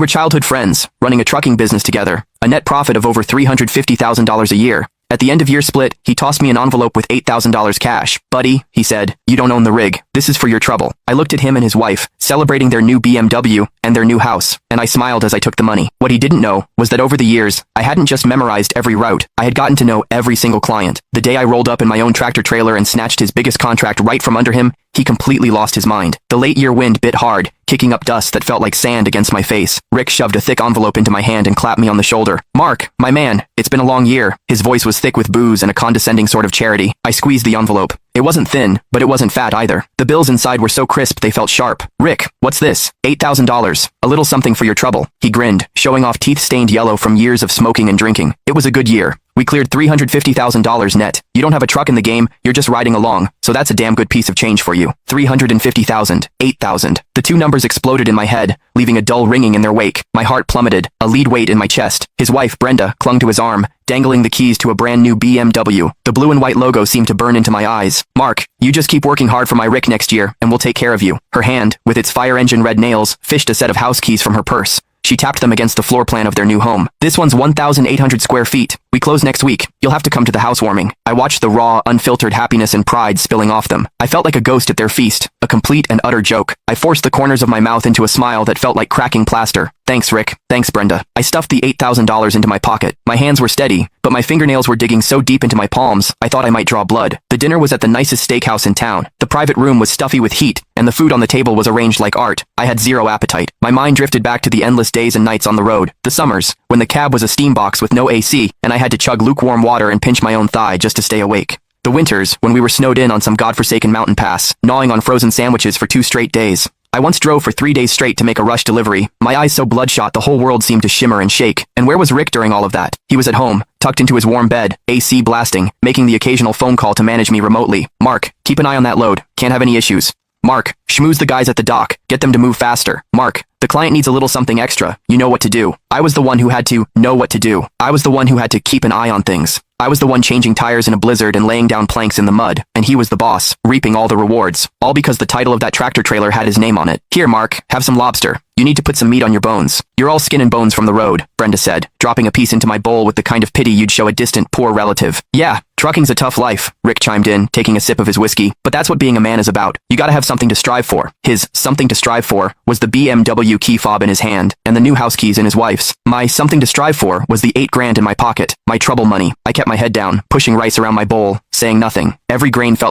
We're childhood friends, running a trucking business together, a net profit of over $350,000 a year. At the end of year split, he tossed me an envelope with $8,000 cash. Buddy, he said, you don't own the rig. This is for your trouble. I looked at him and his wife, celebrating their new BMW and their new house, and I smiled as I took the money. What he didn't know was that over the years, I hadn't just memorized every route. I had gotten to know every single client. The day I rolled up in my own tractor trailer and snatched his biggest contract right from under him, he completely lost his mind. The late year wind bit hard, kicking up dust that felt like sand against my face. Rick shoved a thick envelope into my hand and clapped me on the shoulder. Mark, my man, it's been a long year. His voice was thick with booze and a condescending sort of charity. I squeezed the envelope. It wasn't thin, but it wasn't fat either. The bills inside were so crisp they felt sharp. Rick, what's this? $8,000. A little something for your trouble. He grinned, showing off teeth-stained yellow from years of smoking and drinking. It was a good year. We cleared $350,000 net. You don't have a truck in the game, you're just riding along, so that's a damn good piece of change for you. 350,000, 8,000. The two numbers exploded in my head, leaving a dull ringing in their wake. My heart plummeted, a lead weight in my chest. His wife, Brenda, clung to his arm, dangling the keys to a brand new BMW. The blue and white logo seemed to burn into my eyes. Mark, you just keep working hard for my Rick next year, and we'll take care of you. Her hand, with its fire engine red nails, fished a set of house keys from her purse. She tapped them against the floor plan of their new home. This one's 1,800 square feet. We close next week. You'll have to come to the housewarming. I watched the raw, unfiltered happiness and pride spilling off them. I felt like a ghost at their feast, a complete and utter joke. I forced the corners of my mouth into a smile that felt like cracking plaster. Thanks, Rick. Thanks, Brenda. I stuffed the $8,000 into my pocket. My hands were steady, but my fingernails were digging so deep into my palms, I thought I might draw blood. The dinner was at the nicest steakhouse in town. The private room was stuffy with heat, and the food on the table was arranged like art. I had zero appetite. My mind drifted back to the endless days and nights on the road. The summers, when the cab was a steam box with no AC, and I had to chug lukewarm water and pinch my own thigh just to stay awake. The winters, when we were snowed in on some godforsaken mountain pass, gnawing on frozen sandwiches for 2 straight days. I once drove for 3 days straight to make a rush delivery, my eyes so bloodshot the whole world seemed to shimmer and shake. And where was Rick during all of that? He was at home, tucked into his warm bed, AC blasting, making the occasional phone call to manage me remotely. Mark, keep an eye on that load, can't have any issues. Mark, schmooze the guys at the dock, get them to move faster. Mark, the client needs a little something extra, you know what to do. I was the one who had to know what to do. I was the one who had to keep an eye on things. I was the one changing tires in a blizzard and laying down planks in the mud, and he was the boss, reaping all the rewards, all because the title of that tractor trailer had his name on it. Here, Mark, have some lobster. You need to put some meat on your bones. You're all skin and bones from the road, Brenda said, dropping a piece into my bowl with the kind of pity you'd show a distant, poor relative. Yeah, trucking's a tough life, Rick chimed in, taking a sip of his whiskey, but that's what being a man is about. You gotta have something to strive for. His something to strive for was the BMW key fob in his hand, and the new house keys in his wife's. My something to strive for was the $8 grand in my pocket, my trouble money. I kept my head down, pushing rice around my bowl, saying nothing. Every grain felt